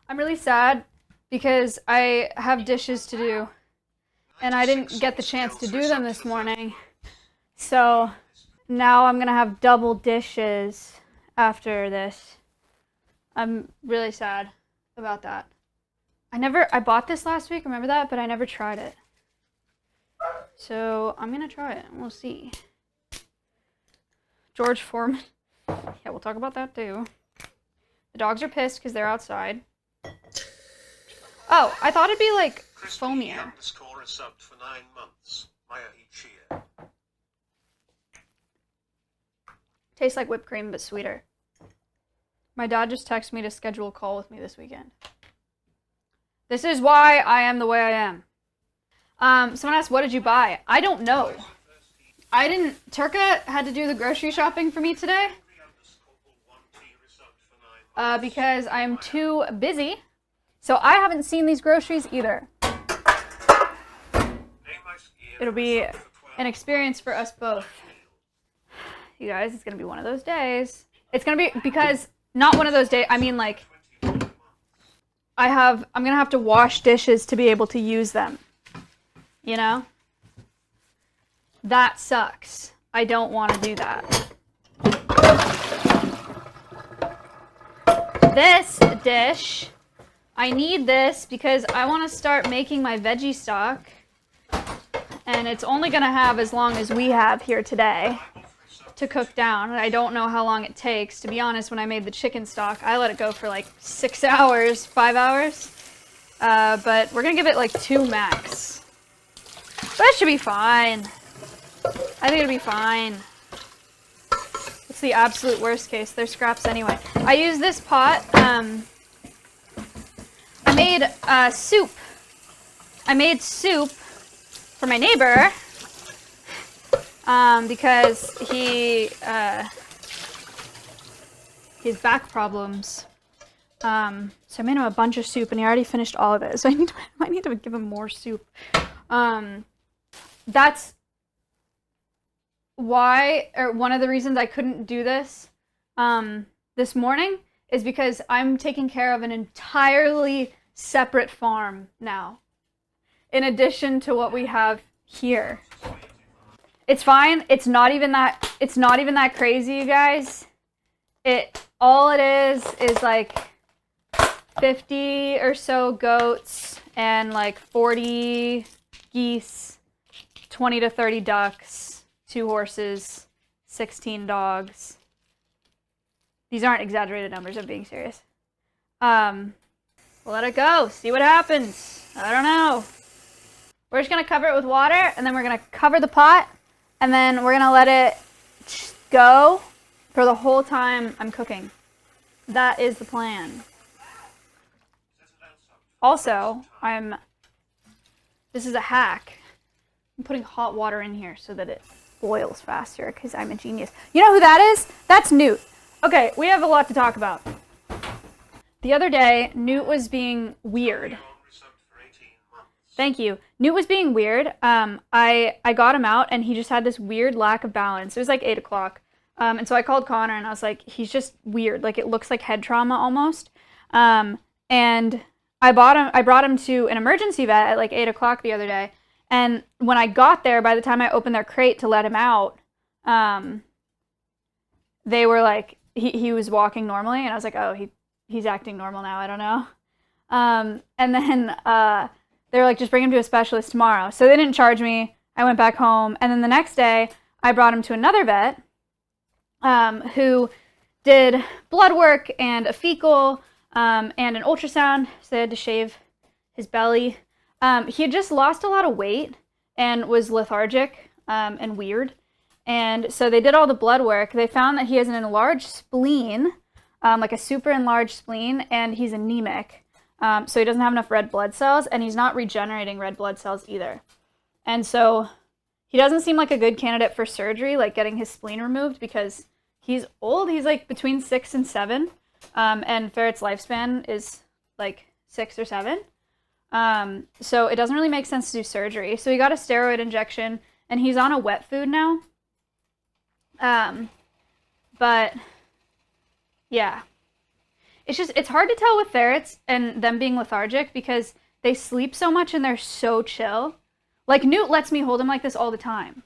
I'm really sad because I have dishes to do and I didn't get the chance to do them this morning. So now I'm gonna have double dishes after this. I'm really sad about that. I bought this last week, remember that? But I never tried it. So I'm gonna try it and we'll see. George Foreman. Yeah, we'll talk about that too. The dogs are pissed because they're outside. Oh, I thought it'd be like foamier. For 9 months. Maya each year. Tastes like whipped cream but sweeter. My dad just texted me to schedule a call with me this weekend. This is why I am the way I am. Someone asked, what did you buy? I don't know. Turka had to do the grocery shopping for me today. Because I'm too busy. So I haven't seen these groceries either. It'll be an experience for us both. You guys, it's going to be one of those days. It's going to be, because, not one of those days, I mean like, I'm going to have to wash dishes to be able to use them. You know? That sucks. I don't want to do that. This dish, I need this because I want to start making my veggie stock. And it's only going to have as long as we have here today to cook down. I don't know how long it takes. To be honest, when I made the chicken stock, I let it go for like 6 hours, 5 hours. But we're going to give it like 2 max. That should be fine. I think it'll be fine. It's the absolute worst case. They're scraps anyway. I use this pot. I made soup. I made soup for my neighbor because he has back problems. So I made him a bunch of soup, and he already finished all of it. So I might need to give him more soup. That's why, or one of the reasons I couldn't do this this morning is because I'm taking care of an entirely separate farm now, in addition to what we have here. It's fine. It's not even that crazy, you guys. All it is like 50 or so goats and like 40 geese, 20 to 30 ducks, 2 horses, 16 dogs. These aren't exaggerated numbers, I'm being serious. We'll let it go, see what happens. I don't know. We're just gonna cover it with water, and then we're gonna cover the pot, and then we're gonna let it go for the whole time I'm cooking. That is the plan. Also, this is a hack. I'm putting hot water in here so that it boils faster, because I'm a genius. You know who that is? That's Newt. Okay, we have a lot to talk about. The other day, Newt was being weird. Thank you. Newt was being weird. I got him out, and he just had this weird lack of balance. It was like 8 o'clock. And so I called Connor, and I was like, he's just weird. Like, it looks like head trauma almost. And I brought him to an emergency vet at like 8 o'clock the other day. And when I got there, by the time I opened their crate to let him out, they were like, he was walking normally. And I was like, oh, he's acting normal now. I don't know. And then they were like, just bring him to a specialist tomorrow. So they didn't charge me. I went back home. And then the next day, I brought him to another vet who did blood work and a fecal and an ultrasound. So they had to shave his belly. He had just lost a lot of weight and was lethargic and weird. And so they did all the blood work. They found that he has an enlarged spleen, like a super enlarged spleen, and he's anemic. So he doesn't have enough red blood cells, and he's not regenerating red blood cells either. And so he doesn't seem like a good candidate for surgery, like getting his spleen removed, because he's old. He's like between 6 and 7, and ferret's lifespan is like 6 or 7. So it doesn't really make sense to do surgery. So he got a steroid injection, and he's on a wet food now. But yeah, it's hard to tell with ferrets and them being lethargic because they sleep so much and they're so chill. Like, Newt lets me hold him like this all the time.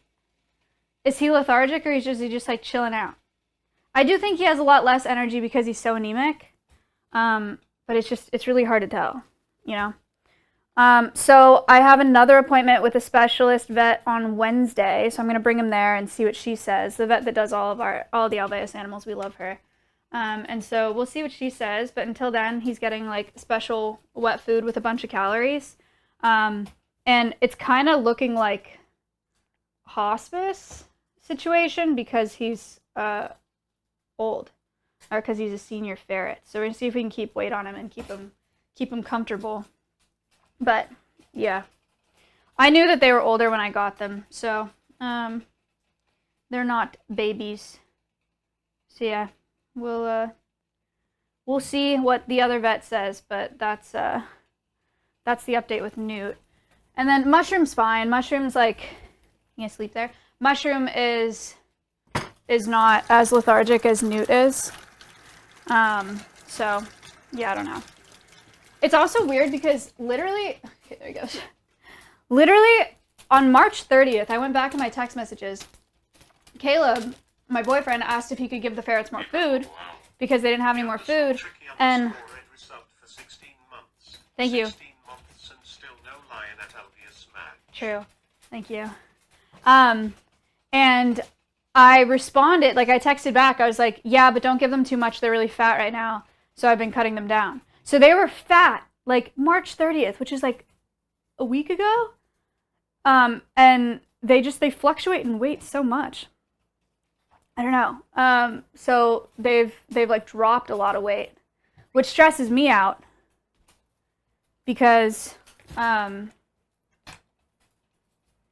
Is he lethargic or is he just like chilling out? I do think he has a lot less energy because he's so anemic. But it's really hard to tell, you know? So I have another appointment with a specialist vet on Wednesday, so I'm going to bring him there and see what she says. The vet that does all the Alveus animals, we love her. And so we'll see what she says, but until then, he's getting like special wet food with a bunch of calories. And it's kind of looking like hospice situation because he's old, or because he's a senior ferret. So we're going to see if we can keep weight on him and keep him comfortable. But yeah, I knew that they were older when I got them, so they're not babies. So yeah, we'll see what the other vet says, but that's the update with Newt. And then Mushroom's fine. Mushroom's like, you gonna sleep there? Mushroom is not as lethargic as Newt is. So yeah, I don't know. It's also weird because literally, okay, there he goes. Literally on March 30th, I went back in my text messages. Caleb, my boyfriend, asked if he could give the ferrets more food because they didn't have any more food. And thank you. 16 months and still no lion at Alveus Sanctuary. True. Thank you. And I responded, like I texted back, I was like, yeah, but don't give them too much. They're really fat right now. So I've been cutting them down. So they were fat, like March 30th, which is like a week ago. And they fluctuate in weight so much. I don't know. So they've like dropped a lot of weight, which stresses me out because, it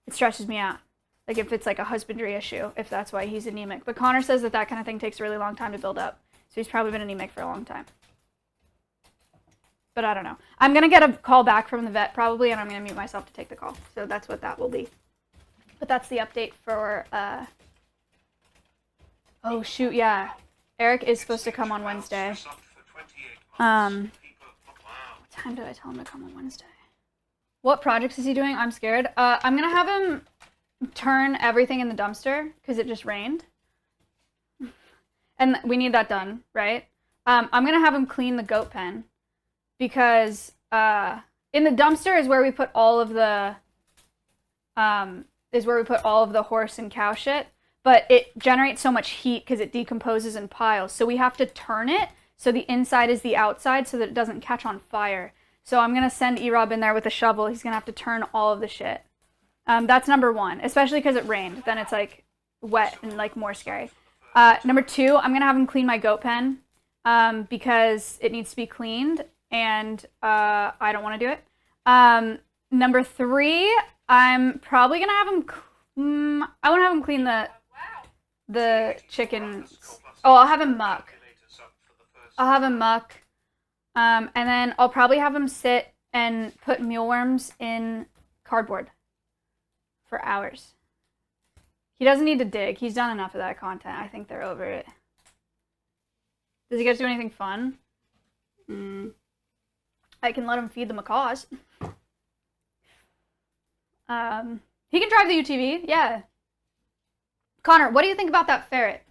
stresses me out. Like if it's like a husbandry issue, if that's why he's anemic. But Connor says that kind of thing takes a really long time to build up. So he's probably been anemic for a long time. But I don't know. I'm going to get a call back from the vet probably, and I'm going to mute myself to take the call. So that's what that will be. But that's the update for, oh shoot, yeah. Eric is supposed to come on Wednesday. What time did I tell him to come on Wednesday? What projects is he doing? I'm scared. I'm going to have him turn everything in the dumpster because it just rained. And we need that done, right? I'm going to have him clean the goat pen because in the dumpster is where we put all of the horse and cow shit, but it generates so much heat because it decomposes in piles. So we have to turn it so the inside is the outside so that it doesn't catch on fire. So I'm going to send Erobb in there with a shovel. He's going to have to turn all of the shit. That's number one, especially because it rained. Then it's like wet and like more scary. Number two, I'm going to have him clean my goat pen because it needs to be cleaned and I don't want to do it. Number three, I'm probably going to have him, I want to have him clean the chickens. Oh, I'll have him muck. And then I'll probably have him sit and put mealworms in cardboard for hours. He doesn't need to dig. He's done enough of that content. I think they're over it. Does he get to do anything fun? I can let him feed the macaws. He can drive the UTV. Yeah. Connor, what do you think about that ferret?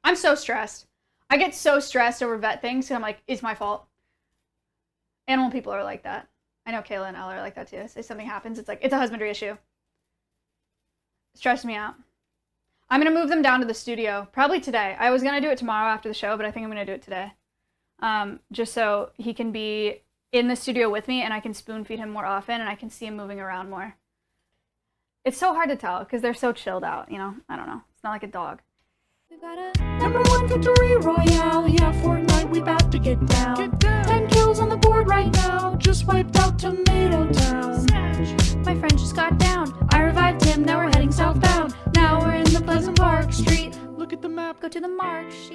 I'm so stressed. I get so stressed over vet things, so I'm like, it's my fault. Animal people are like that. I know Kayla and Ella are like that too. If something happens, it's like, it's a husbandry issue. Stress me out. I'm going to move them down to the studio, probably today. I was going to do it tomorrow after the show, but I think I'm going to do it today. Just so he can be in the studio with me and I can spoon feed him more often and I can see him moving around more. It's so hard to tell because they're so chilled out, you know? I don't know. It's not like a dog. We got a #1 victory royale. Yeah, Fortnite, we about to get down. 10 kills on the board right now. Just wiped out Tomato Town. Sadge. My friend just got down. I revived him, now we're heading southbound. Now we're in the Pleasant Park Street. Look at the map. Go to the mark sheet.